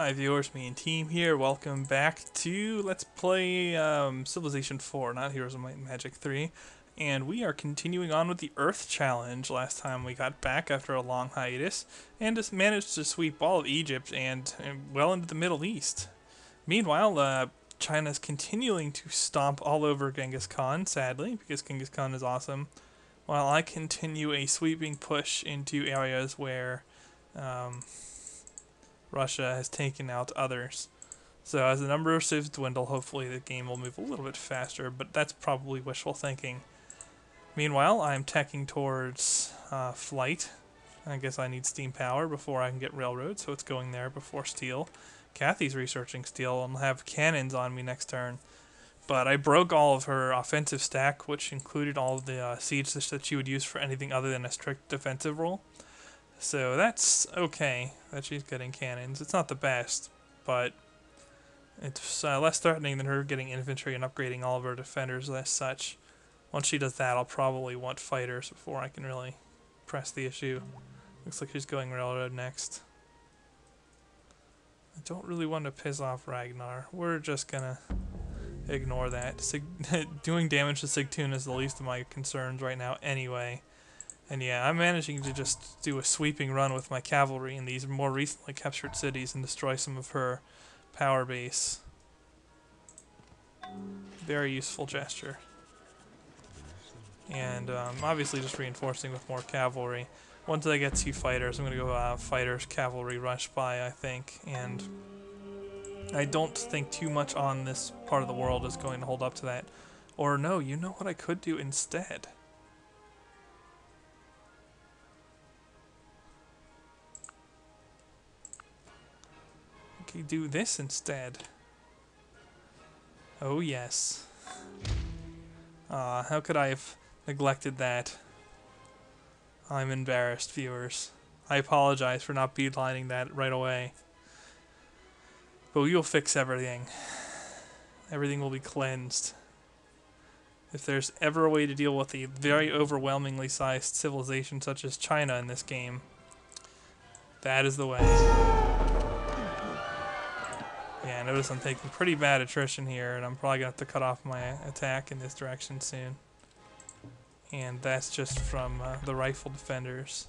Hi viewers, me and team here. Welcome back to Let's Play Civilization 4, not Heroes of Might and Magic 3. And we are continuing on with the Earth Challenge. Last time we got back after a long hiatus and just managed to sweep all of Egypt and well into the Middle East. Meanwhile, China's continuing to stomp all over Genghis Khan, sadly, because Genghis Khan is awesome, while I continue a sweeping push into areas where Russia has taken out others. So as the number of civs dwindle, hopefully the game will move a little bit faster, but that's probably wishful thinking. Meanwhile, I'm teching towards flight. I guess I need steam power before I can get railroad, so it's going there before steel. Kathy's researching steel and will have cannons on me next turn. But I broke all of her offensive stack, which included all of the sieges that she would use for anything other than a strict defensive role. So that's okay that she's getting cannons. It's not the best, but it's less threatening than her getting infantry and upgrading all of her defenders as such. Once she does that, I'll probably want fighters before I can really press the issue. Looks like she's going railroad next. I don't really want to piss off Ragnar. We're just gonna ignore that. Doing damage to Sigtun is the least of my concerns right now anyway. And yeah, I'm managing to just do a sweeping run with my cavalry in these more recently captured cities and destroy some of her power base. Very useful gesture. And obviously just reinforcing with more cavalry. Once I get 2 fighters, I'm going to go fighters, cavalry, rush by, I think. And I don't think too much on this part of the world is going to hold up to that. Or no, you know what I could do instead? Do this instead. Oh yes. How could I have neglected that? I'm embarrassed, viewers. I apologize for not beelining that right away. But we will fix everything. Everything will be cleansed. If there's ever a way to deal with a very overwhelmingly sized civilization such as China in this game, that is the way. Yeah, notice I'm taking pretty bad attrition here, and I'm probably going to have to cut off my attack in this direction soon. And that's just from the rifle defenders.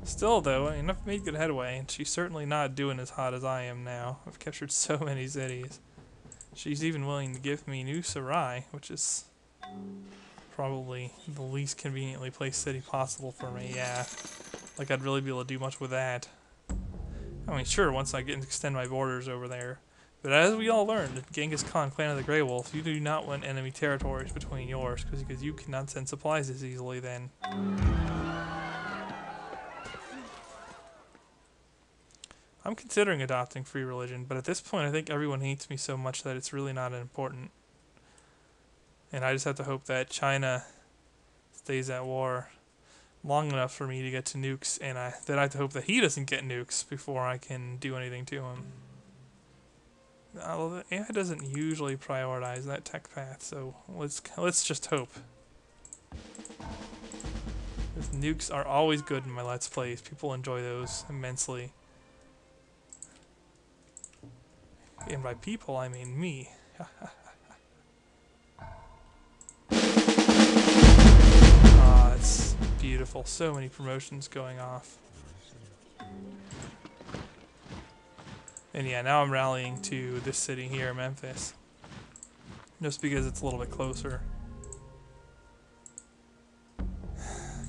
Still, though, I mean, I've made good headway, and she's certainly not doing as hot as I am now. I've captured so many cities. She's even willing to give me New Sarai, which is probably the least conveniently placed city possible for me. Yeah, like I'd really be able to do much with that. I mean, sure, once I get to extend my borders over there. But as we all learned, in Genghis Khan, Clan of the Grey Wolf, you do not want enemy territories between yours, because you cannot send supplies as easily then. I'm considering adopting free religion, but at this point I think everyone hates me so much that it's really not important. And I just have to hope that China stays at war long enough for me to get to nukes, and then I have to hope that he doesn't get nukes before I can do anything to him. The AI doesn't usually prioritize that tech path, so let's just hope. Because nukes are always good in my Let's Plays. People enjoy those immensely. And by people, I mean me. It's beautiful. So many promotions going off. And yeah, now I'm rallying to this city here, Memphis. Just because it's a little bit closer.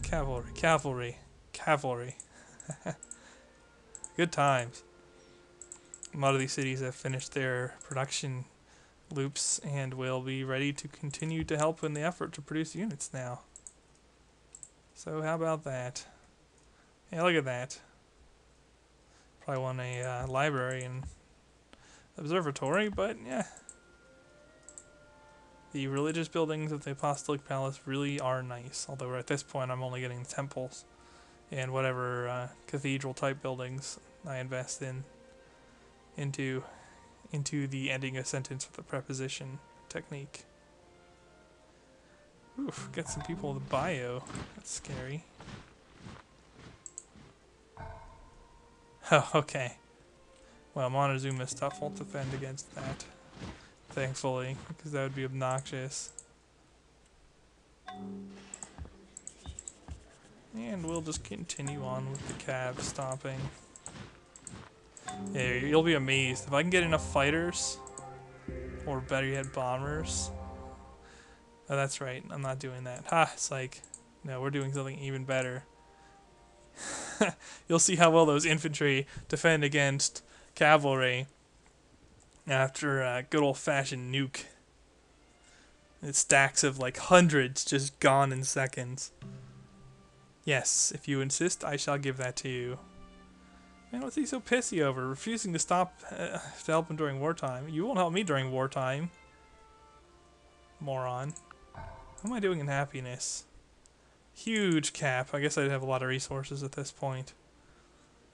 Cavalry, cavalry, cavalry. Good times. A lot of these cities have finished their production loops and will be ready to continue to help in the effort to produce units now. So how about that? Yeah, look at that. Probably want a library and observatory, but yeah. The religious buildings of the Apostolic Palace really are nice, although at this point I'm only getting the temples and whatever cathedral type buildings I invest into the ending a sentence with a preposition technique. Oof, got some people with bio. That's scary. Oh, okay. Well, Montezuma's stuff won't defend against that, thankfully, because that would be obnoxious. And we'll just continue on with the cab stopping. Yeah, you'll be amazed. If I can get enough fighters, or better yet, bombers. Oh, that's right. I'm not doing that. Ha, psych. No, we're doing something even better. You'll see how well those infantry defend against cavalry after a good old-fashioned nuke. It's stacks of like hundreds just gone in seconds. Yes, if you insist, I shall give that to you. Man, what's he so pissy over? Refusing to stop to help him during wartime. You won't help me during wartime. Moron. How am I doing in happiness? Huge cap. I guess I'd have a lot of resources at this point.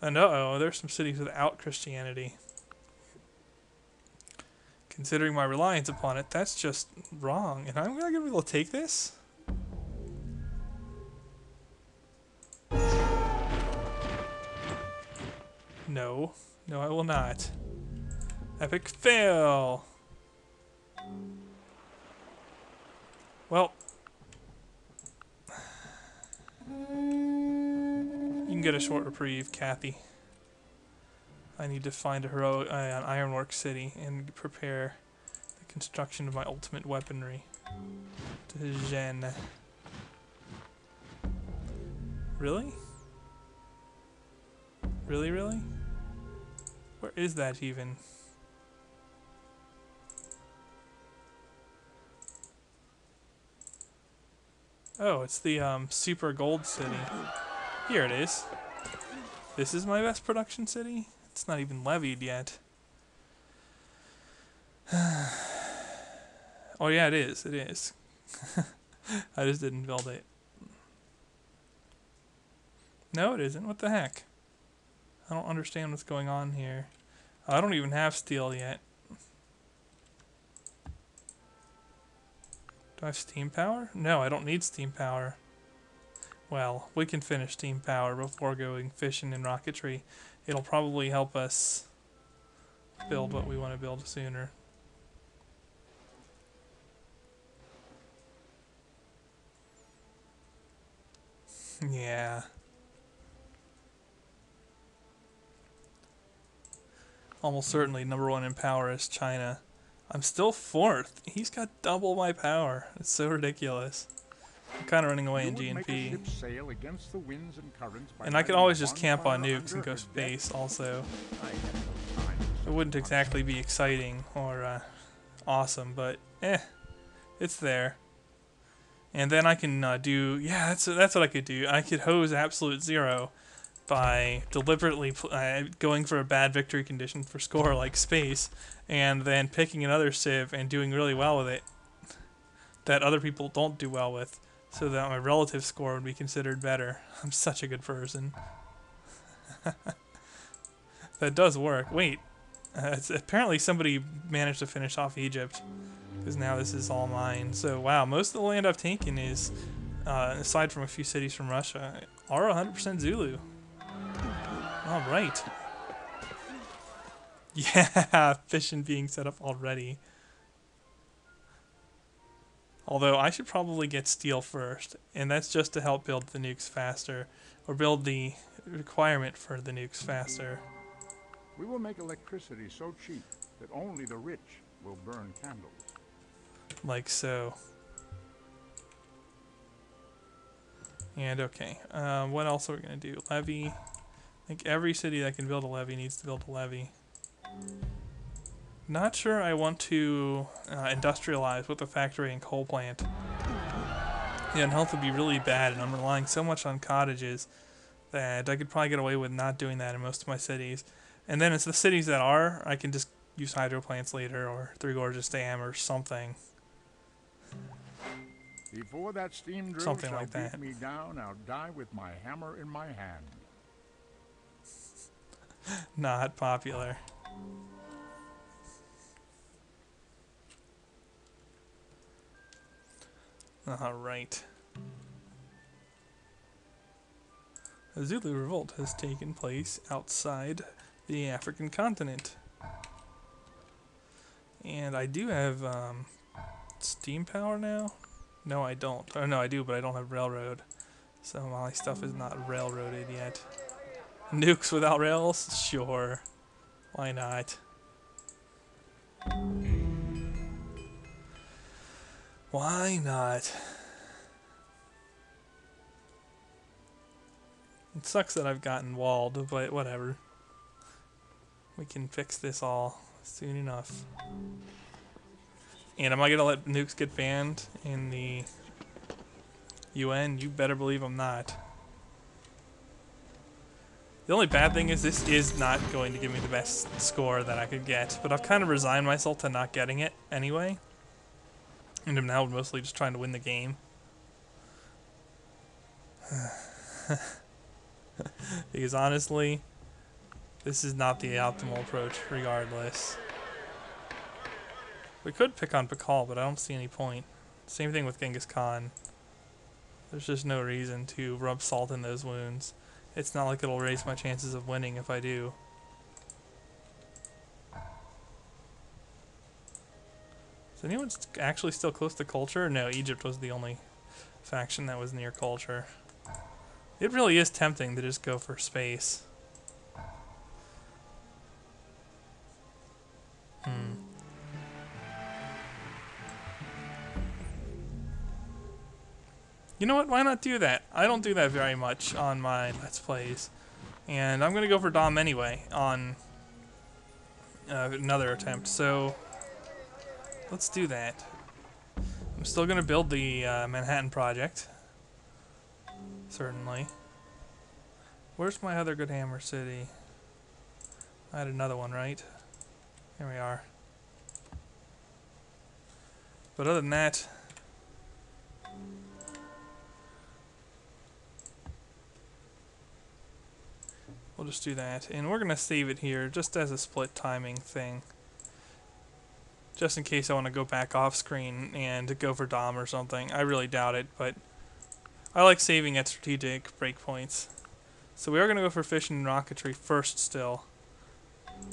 And uh-oh, there's some cities without Christianity. Considering my reliance upon it, that's just wrong. And I'm not going to be able to take this? No. No, I will not. Epic fail! Well, you can get a short reprieve, Kathy. I need to find an ironwork city and prepare the construction of my ultimate weaponry. To Jen. Really? Really, really? Where is that even? Oh, it's the super gold city. Here it is. This is my best production city? It's not even levied yet. Oh yeah, it is. It is. I just didn't build it. No, it isn't. What the heck? I don't understand what's going on here. I don't even have steel yet. Do I have steam power? No, I don't need steam power. Well, we can finish steam power before going fishing in rocketry. It'll probably help us build what we want to build sooner. Yeah. Almost certainly number one in power is China. I'm still fourth. He's got double my power. It's so ridiculous. I'm kind of running away in GNP. And I could always just camp on nukes and go space also. It wouldn't exactly be exciting or awesome, but it's there. And then I can do, yeah, that's what I could do. I could hose absolute zero by deliberately going for a bad victory condition for score like space, and then picking another civ and doing really well with it that other people don't do well with, so that my relative score would be considered better. I'm such a good person. That does work. Wait, apparently somebody managed to finish off Egypt, because now this is all mine. So wow, most of the land I've taken is, aside from a few cities from Russia, are 100% Zulu. All right. Yeah, fission being set up already. Although I should probably get steel first, and that's just to help build the nukes faster, or build the requirement for the nukes faster. We will make electricity so cheap that only the rich will burn candles. Like so. And okay, what else are we going to do? Levy. I think every city that can build a levy needs to build a levy. Not sure I want to industrialize with a factory and coal plant. The unhealth would be really bad, and I'm relying so much on cottages that I could probably get away with not doing that in most of my cities. And then it's the cities that are, I can just use hydro plants later, or Three Gorges Dam, or something. Before that steam drill Something shall like that. beat me down, I'll die with my hammer in my hand. Not popular. Alright. A Zulu revolt has taken place outside the African continent. And I do have steam power now. No, I don't. Oh no, I do, but I don't have railroad. So my stuff is not railroaded yet. Nukes without rails? Sure. Why not? Why not? It sucks that I've gotten walled, but whatever. We can fix this all soon enough. And am I gonna let nukes get banned in the UN? You better believe I'm not. The only bad thing is this is not going to give me the best score that I could get, but I've kind of resigned myself to not getting it anyway. And I'm now mostly just trying to win the game. Because honestly, this is not the optimal approach regardless. We could pick on Pakal, but I don't see any point. Same thing with Genghis Khan. There's just no reason to rub salt in those wounds. It's not like it'll raise my chances of winning if I do. Is anyone actually still close to culture? No, Egypt was the only faction that was near culture. It really is tempting to just go for space. You know what? Why not do that? I don't do that very much on my Let's Plays. And I'm going to go for Dom anyway on another attempt. So let's do that. I'm still going to build the Manhattan Project. Certainly. Where's my other good hammer city? I had another one, right? Here we are. But other than that, we'll just do that. And we're going to save it here just as a split timing thing. Just in case I want to go back off screen and go for Dom or something. I really doubt it, but I like saving at strategic breakpoints. So we are going to go for fission and rocketry first still.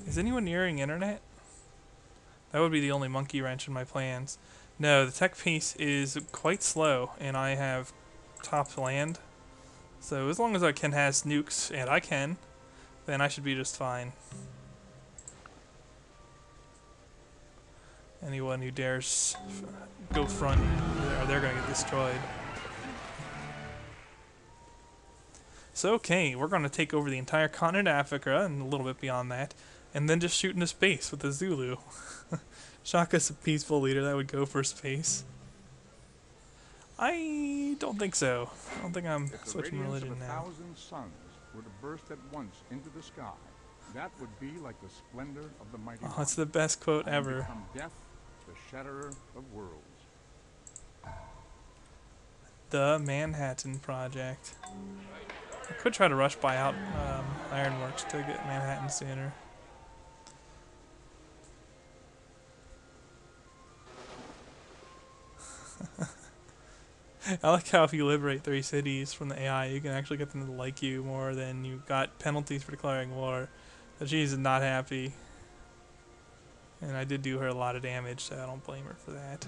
Is anyone nearing internet? That would be the only monkey wrench in my plans. No, the tech piece is quite slow, and I have top land. So as long as I can has nukes, and I can, then I should be just fine. Anyone who dares go front, they're going to get destroyed. So okay, we're going to take over the entire continent of Africa and a little bit beyond that, and then just shoot into space with the Zulu. Shaka's a peaceful leader that would go for space. I don't think so. I don't think I'm switching religion now. If the radiance of 1,000 suns were to burst at once into the sky, that would be like the splendor of the mighty. Oh, it's the best quote ever. Become death, the shatterer of worlds. The Manhattan Project. I could try to rush buy out Ironworks to get Manhattan sooner. I like how if you liberate 3 cities from the AI, you can actually get them to like you more than you got penalties for declaring war. But she's not happy. And I did do her a lot of damage, so I don't blame her for that.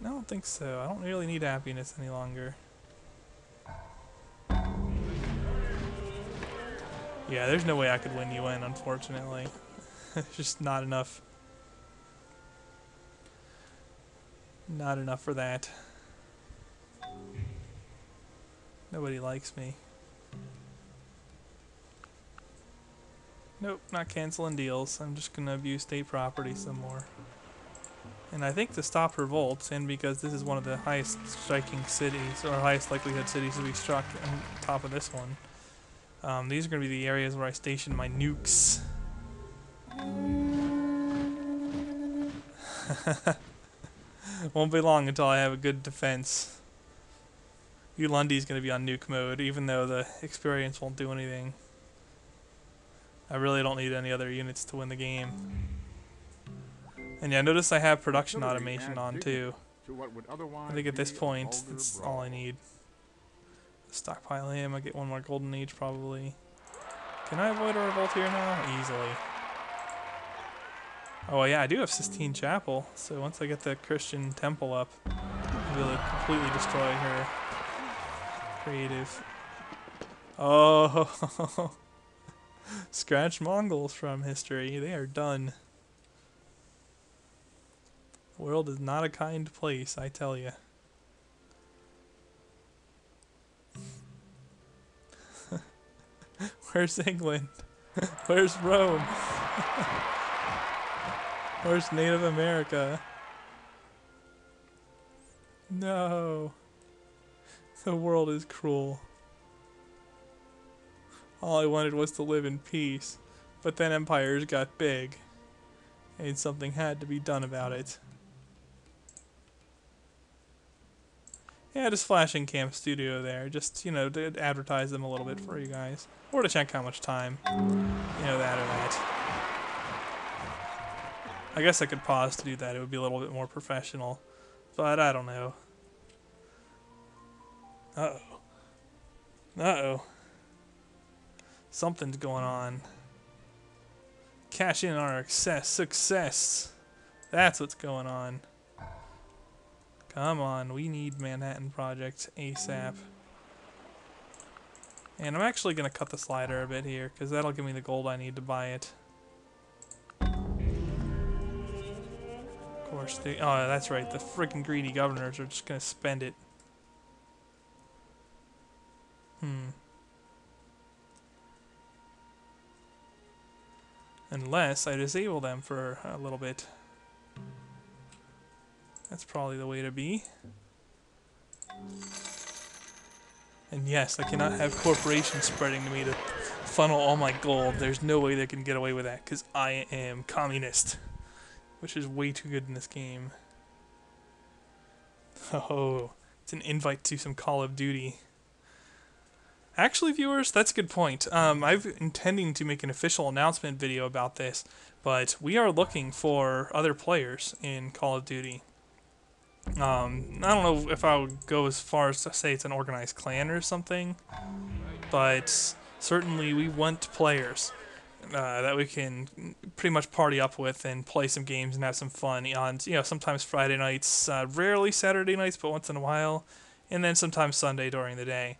I don't think so. I don't really need happiness any longer. Yeah, there's no way I could win UN, unfortunately. There's just not enough. Not enough for that. Nobody likes me. Nope, not canceling deals. I'm just gonna abuse state property some more. And I think to stop revolts, and because this is one of the highest striking cities, or highest likelihood cities to be struck on top of this one, these are going to be the areas where I station my nukes. Won't be long until I have a good defense. Ulundi's going to be on nuke mode, even though the experience won't do anything. I really don't need any other units to win the game. And yeah, notice I have production automation on too. I think at this point, that's all I need. Stockpile him, I get one more golden age probably. Can I avoid a revolt here now? Easily. Oh yeah, I do have Sistine Chapel, so once I get the Christian temple up, I'll be able to completely destroy her. Creative. Oh, scratch Mongols from history. They are done. The world is not a kind place, I tell you. Where's England? Where's Rome? Where's Native America? No. The world is cruel. All I wanted was to live in peace. But then empires got big. And something had to be done about it. Yeah, just flashing Camp Studio there. Just, you know, to advertise them a little bit for you guys. Or to check how much time. You know, that or that. I guess I could pause to do that. It would be a little bit more professional. But I don't know. Uh-oh. Uh-oh. Something's going on. Cash in on our success. That's what's going on. Come on, we need Manhattan Project ASAP. And I'm actually going to cut the slider a bit here, because that'll give me the gold I need to buy it. Of course, oh, that's right, the freaking greedy governors are just going to spend it. Unless I disable them for a little bit. That's probably the way to be. And yes, I cannot have corporations spreading to me to funnel all my gold. There's no way they can get away with that, because I am communist. Which is way too good in this game. Oh, it's an invite to some Call of Duty. Actually, viewers, that's a good point. I've intending to make an official announcement video about this, but we are looking for other players in Call of Duty. I don't know if I would go as far as to say it's an organized clan or something, but certainly we want players that we can pretty much party up with and play some games and have some fun on, you know, sometimes Friday nights, rarely Saturday nights, but once in a while, and then sometimes Sunday during the day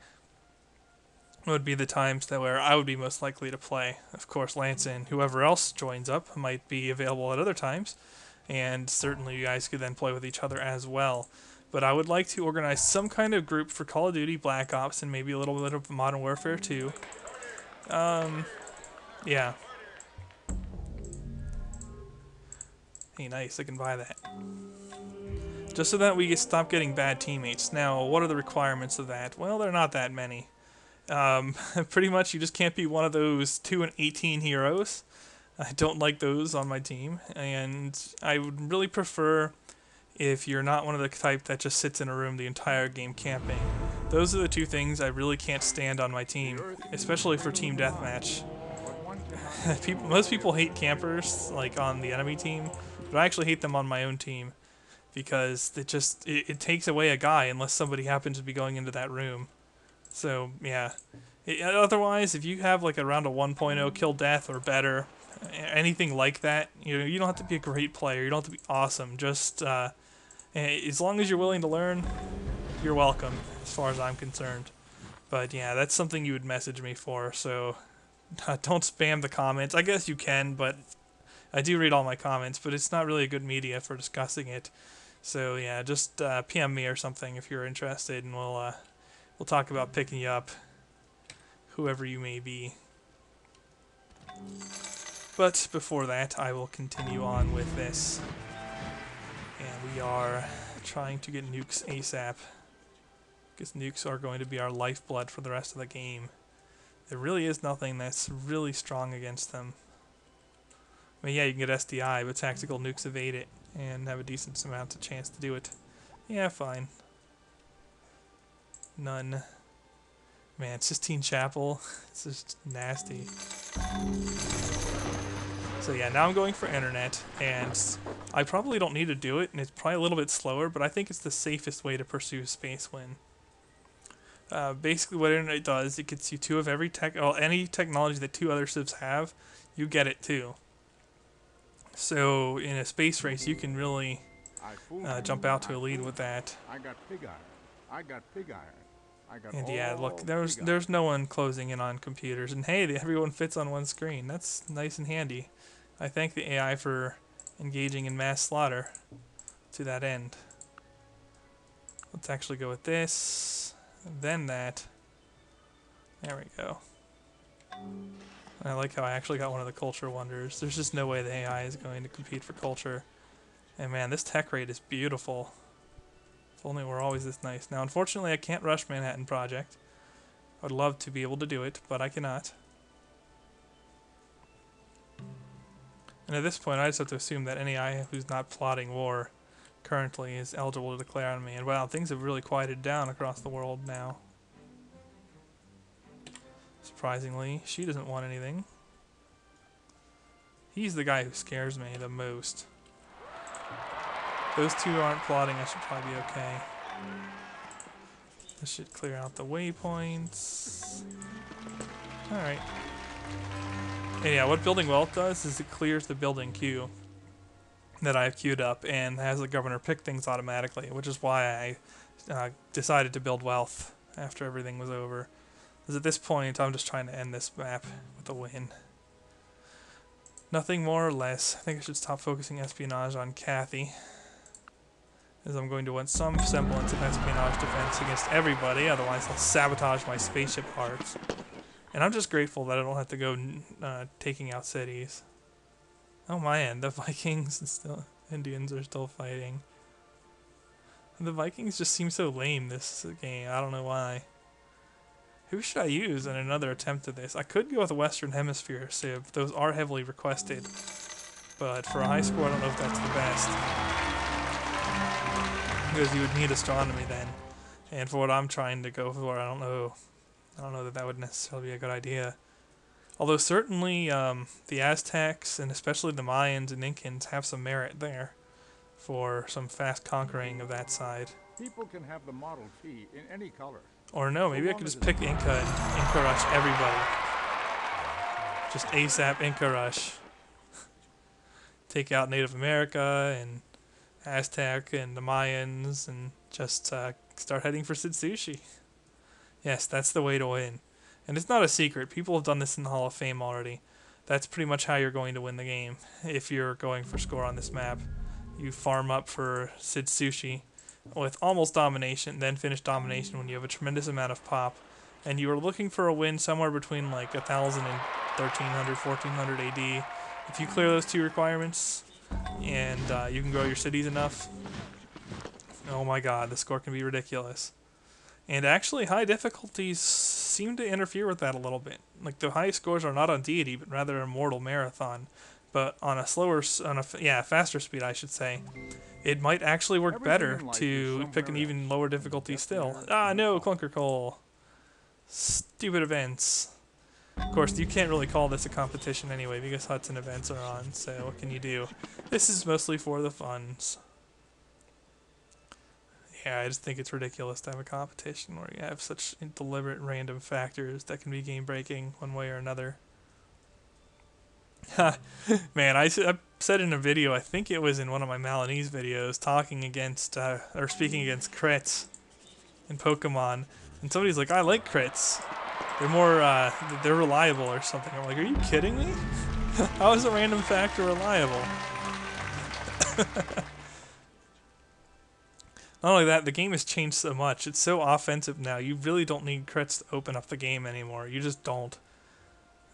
would be the times that where I would be most likely to play. Of course, Lance and whoever else joins up might be available at other times, and certainly you guys could then play with each other as well. But I would like to organize some kind of group for Call of Duty, Black Ops, and maybe a little bit of Modern Warfare too. Yeah. Hey, nice, I can buy that. Just so that we stop getting bad teammates. Now, what are the requirements of that? Well, they're not that many. Pretty much you just can't be one of those 2 and 18 heroes. I don't like those on my team, and I would really prefer if you're not one of the type that just sits in a room the entire game camping. Those are the two things I really can't stand on my team, especially for team deathmatch. Most people hate campers, like on the enemy team, but I actually hate them on my own team because it takes away a guy unless somebody happens to be going into that room. So, yeah. Otherwise, if you have like around a 1.0 kill death or better, anything like that, you know, you don't have to be a great player, you don't have to be awesome, just as long as you're willing to learn, you're welcome, as far as I'm concerned. But yeah, that's something you would message me for, so don't spam the comments. I guess you can, but I do read all my comments, but it's not really a good media for discussing it. So yeah, just PM me or something if you're interested, and we'll talk about picking you up, whoever you may be. But before that, I will continue on with this. And we are trying to get nukes ASAP, because nukes are going to be our lifeblood for the rest of the game. There really is nothing that's really strong against them. I mean, yeah, you can get SDI, but tactical nukes evade it and have a decent amount of chance to do it. Yeah, fine. None. Man, Sistine Chapel, it's just nasty. So yeah, now I'm going for internet, and I probably don't need to do it, and it's probably a little bit slower, but I think it's the safest way to pursue a space win. Basically, what internet does, it gets you 2 of every tech, well, any technology that 2 other civs have, you get it too. So in a space race, you can really I fool jump me. out I to a lead fool with me. that. I got pig iron. I got pig iron. I got And yeah, look, all there's pig iron. there's no one closing in on computers, and hey, everyone fits on one screen. That's nice and handy. I thank the AI for engaging in mass slaughter to that end. Let's actually go with this, then that. There we go. I like how I actually got one of the culture wonders. There's just no way the AI is going to compete for culture. And man, this tech rate is beautiful. If only it were always this nice. Now, unfortunately, I can't rush Manhattan Project. I would love to be able to do it, but I cannot. And at this point, I just have to assume that any AI who's not plotting war currently is eligible to declare on me. And wow, things have really quieted down across the world now. Surprisingly, she doesn't want anything. He's the guy who scares me the most. Those 2 aren't plotting, I should probably be okay. This should clear out the waypoints. Alright. And yeah, what building wealth does is it clears the building queue that I've queued up and has the governor pick things automatically, which is why I decided to build wealth after everything was over. Because at this point, I'm just trying to end this map with a win. Nothing more or less. I think I should stop focusing espionage on Kathy, as I'm going to want some semblance of espionage defense against everybody, otherwise I'll sabotage my spaceship parts. And I'm just grateful that I don't have to go taking out cities. Oh man, the Vikings and still Indians are still fighting. The Vikings just seem so lame this game. I don't know why. Who should I use in another attempt at this? I could go with a Western Hemisphere civ. Those are heavily requested. But for a high score, I don't know if that's the best. Because you would need astronomy then. And for what I'm trying to go for, I don't know that that would necessarily be a good idea. Although certainly the Aztecs and especially the Mayans and Incans have some merit there for some fast conquering of that side. People can have the Model T in any color. Or no, maybe I could just pick Inca and Inca rush everybody. Just ASAP Inca rush. Take out Native America and Aztec and the Mayans and just start heading for Sitsushi. Yes, that's the way to win. And it's not a secret. People have done this in the Hall of Fame already. That's pretty much how you're going to win the game if you're going for score on this map. You farm up for Sitsushi with almost domination, then finish domination when you have a tremendous amount of pop. And you are looking for a win somewhere between like 1,000 and 1,300, 1,400 AD. If you clear those 2 requirements and you can grow your cities enough, oh my god, the score can be ridiculous. And actually, high difficulties seem to interfere with that a little bit. Like the highest scores are not on deity, but rather a mortal marathon. But on a faster speed, I should say, it might actually work better to pick an even lower difficulty still. Ah, no, Clunker Coal. Stupid events. Of course, you can't really call this a competition anyway because Hudson events are on, so what can you do? This is mostly for the funds. Yeah, I just think it's ridiculous to have a competition where you have such deliberate random factors that can be game-breaking one way or another. Man, I said in a video, I think it was in one of my Malinese videos, talking against, or speaking against crits in Pokemon, and somebody's like, I like crits. They're more, they're reliable or something. I'm like, are you kidding me? How is a random factor reliable? Not only that, the game has changed so much. It's so offensive now. You really don't need crits to open up the game anymore. You just don't.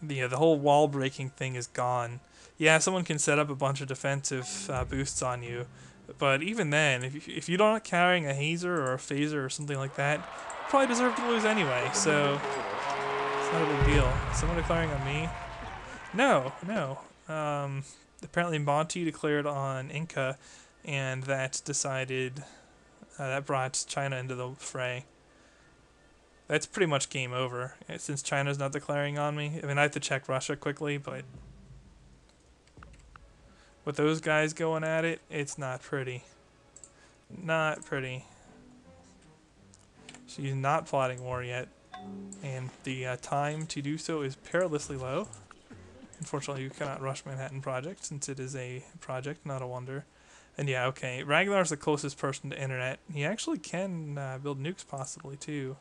The whole wall breaking thing is gone. Yeah, someone can set up a bunch of defensive boosts on you, but even then, if you're not carrying a hazer or a phaser or something like that, you probably deserve to lose anyway. So it's not a big deal. Is someone declaring on me? No. Apparently Monty declared on Inca, and that decided. That brought China into the fray. That's pretty much game over, since China's not declaring on me. I mean, I have to check Russia quickly, but with those guys going at it, it's not pretty. Not pretty. She's not plotting war yet, and the time to do so is perilously low. Unfortunately, you cannot rush Manhattan Project since it is a project, not a wonder. And yeah, okay, Ragnar's the closest person to internet. He actually can build nukes possibly too.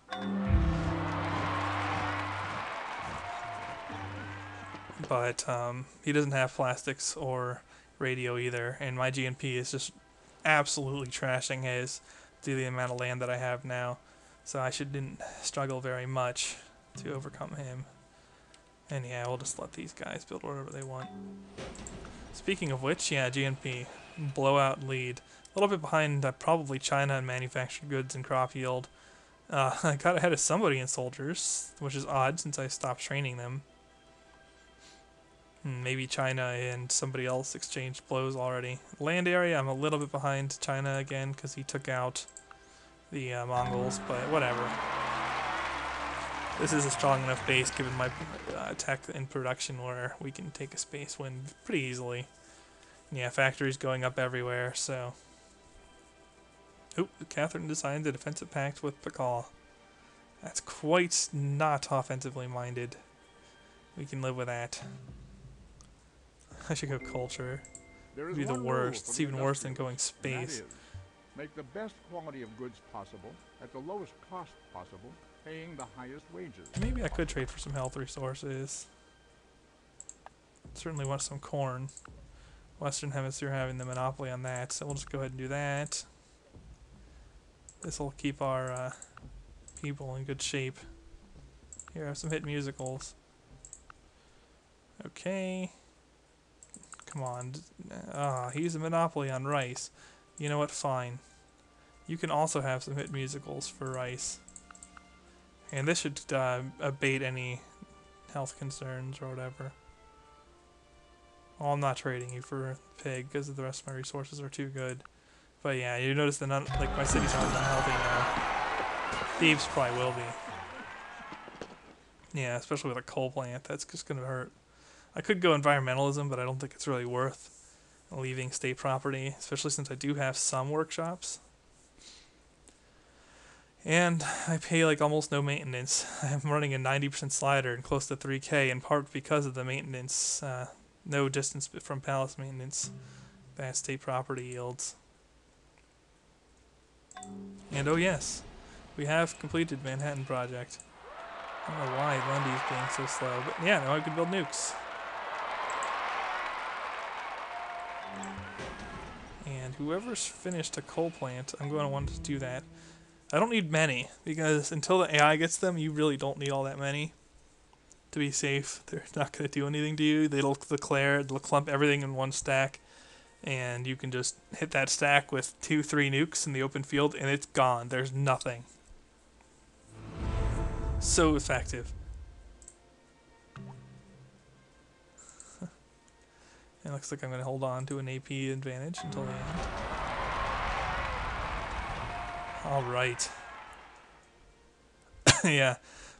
But he doesn't have plastics or radio either, and my GNP is just absolutely trashing his due to the amount of land that I have now. So I didn't struggle very much to overcome him. And yeah, we'll just let these guys build whatever they want. Speaking of which, yeah, GNP, blowout lead. A little bit behind probably China in manufactured goods and crop yield. I got ahead of somebody in soldiers, which is odd since I stopped training them. Maybe China and somebody else exchanged blows already. Land area, I'm a little bit behind China again because he took out the Mongols, but whatever. This is a strong enough base given my tech in production where we can take a space win pretty easily. Yeah, factories going up everywhere, so... Oop, Catherine designed a defensive pact with Pakal. That's quite not offensively minded. We can live with that. I should go culture. It'd be the worst. It's even worse than going space. That is, make the best quality of goods possible at the lowest cost possible, paying the highest wages. Maybe I could trade for some health resources. Certainly want some corn. Western Hemisphere having the monopoly on that, so we'll just go ahead and do that. This will keep our people in good shape. Here, have some hit musicals. Okay. Come on. He's a monopoly on rice. You know what? Fine. You can also have some hit musicals for rice. And this should abate any health concerns or whatever. Well, I'm not trading you for pig because the rest of my resources are too good. But yeah, you notice that like my city's not unhealthy now. Thieves probably will be. Yeah, especially with a coal plant. That's just gonna hurt. I could go environmentalism, but I don't think it's really worth leaving state property, especially since I do have some workshops. And I pay like almost no maintenance. I'm running a 90% slider and close to 3K in part because of the maintenance, no distance from palace maintenance that state property yields. And oh yes, we have completed Manhattan Project. I don't know why Lundy's being so slow, but yeah, now I can build nukes. And whoever's finished a coal plant, I'm going to want to do that. I don't need many, because until the AI gets them, you really don't need all that many to be safe. They're not going to do anything to you. They'll clump everything in one stack, and you can just hit that stack with 2-3 nukes in the open field, and it's gone. There's nothing. So effective. It looks like I'm going to hold on to an AP advantage until the end. Alright. Yeah,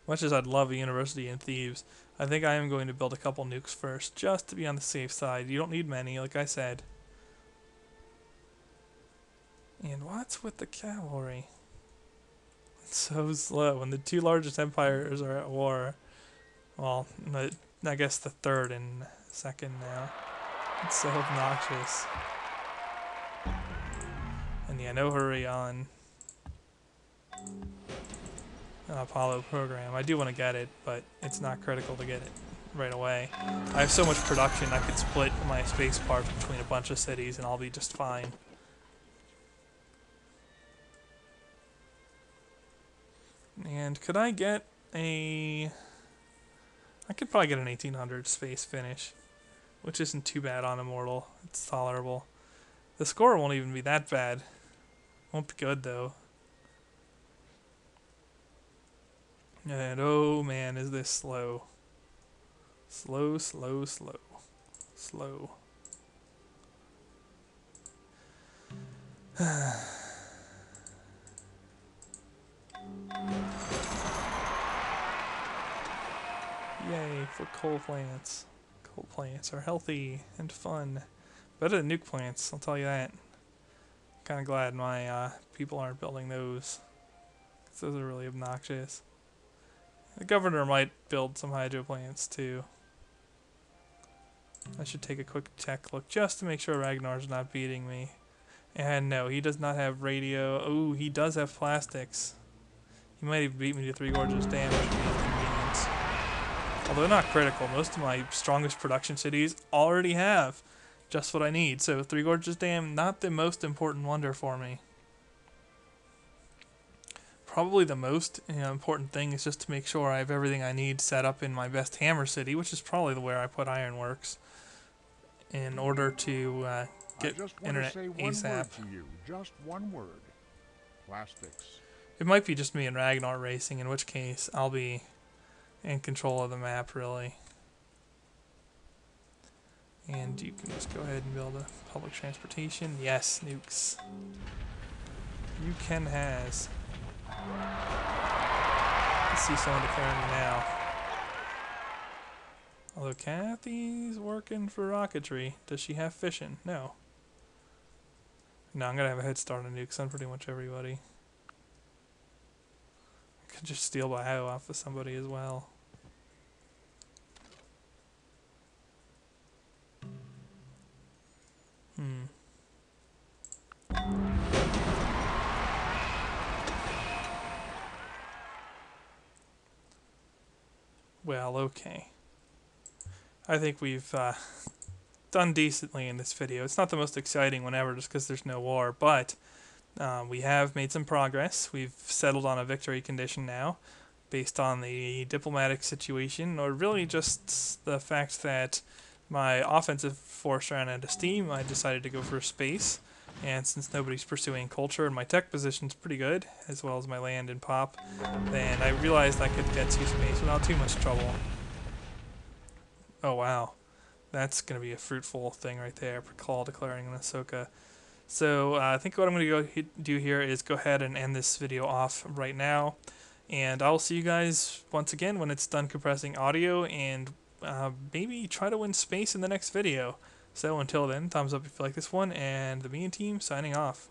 much as I'd love a university in Thebes, I think I am going to build a couple nukes first, just to be on the safe side. You don't need many, like I said. And what's with the cavalry? It's so slow when the two largest empires are at war. Well, I guess the third and second now. It's so obnoxious. And yeah, no hurry on an Apollo program. I do want to get it, but it's not critical to get it right away. I have so much production I could split my space park between a bunch of cities and I'll be just fine. And could I get a... I could probably get an 1800 space finish, which isn't too bad on Immortal. It's tolerable. The score won't even be that bad. Won't be good, though. And oh man, is this slow. Slow, slow, slow. Slow. Yay for coal plants. Coal plants are healthy and fun. Better than nuke plants, I'll tell you that. Kinda glad my people aren't building those. Those are really obnoxious. The governor might build some hydro plants too. I should take a quick tech look just to make sure Ragnar's not beating me. And no, he does not have radio. Oh, he does have plastics. He might even beat me to 3 Gorges Dam, which would be inconvenient. Although not critical, most of my strongest production cities already have just what I need. So 3 Gorges Dam, not the most important wonder for me. Probably the most important thing is just to make sure I have everything I need set up in my best hammer city, which is probably where I put ironworks, in order to get internet say one ASAP. word to you. Just one word. Plastics. It might be just me and Ragnar racing, in which case I'll be in control of the map, really. And you can just go ahead and build a public transportation. Yes, nukes. You can has. Let's see someone declaring me now. Although Kathy's working for rocketry. Does she have fission? No. No, I'm going to have a head start on nukes on pretty much everybody. I could just steal bio off of somebody as well. Well, okay. I think we've done decently in this video. It's not the most exciting one ever just because there's no war, but we have made some progress. We've settled on a victory condition now based on the diplomatic situation, or really just the fact that my offensive force ran out of steam. I decided to go for space, and since nobody's pursuing culture and my tech position's pretty good, as well as my land and pop, then I realized I could get to space without too much trouble. Oh wow, that's going to be a fruitful thing right there, call declaring on Ahsoka. So I think what I'm going to go do here is go ahead and end this video off right now, and I'll see you guys once again when it's done compressing audio, and maybe try to win space in the next video. So until then, thumbs up if you like this one, and the Me and Team signing off.